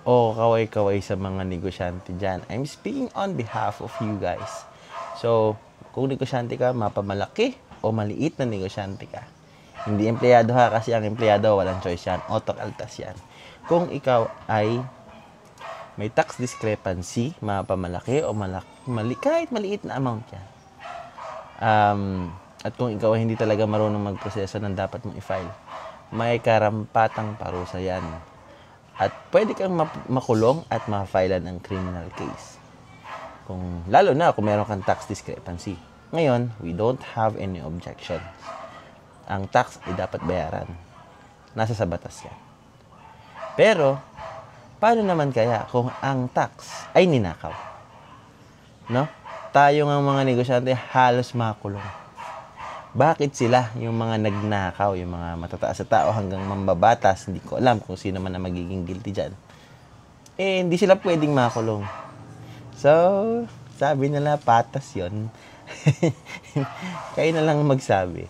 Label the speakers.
Speaker 1: o kaway-kaway sa mga negosyante dyan. I'm speaking on behalf of you guys. So, kung negosyante ka, mapamalaki o maliit na negosyante ka. Hindi empleyado ha, kasi ang empleyado walang choice yan. Otok-altas yan. Kung ikaw ay may tax discrepancy, mapamalaki o kahit maliit na amount yan. At kung ikaw ay hindi talaga marunong magproseso ng dapat mong i-file, may karampatang parusa yan. At pwede kang makulong at ma-filean ng criminal case. Lalo na kung meron kang tax discrepancy. Ngayon, we don't have any objection. Ang tax ay dapat bayaran. Nasa sa batas yan. Pero, paano naman kaya kung ang tax ay ninakaw? No? Tayo ng mga negosyante halos makulong. Bakit sila, yung mga nagnakaw, yung mga matataas sa tao hanggang mambabatas, hindi ko alam kung sino man ang magiging guilty dyan, hindi sila pwedeng makulong. So, sabi nila, patas yon. Kayo na lang magsabi.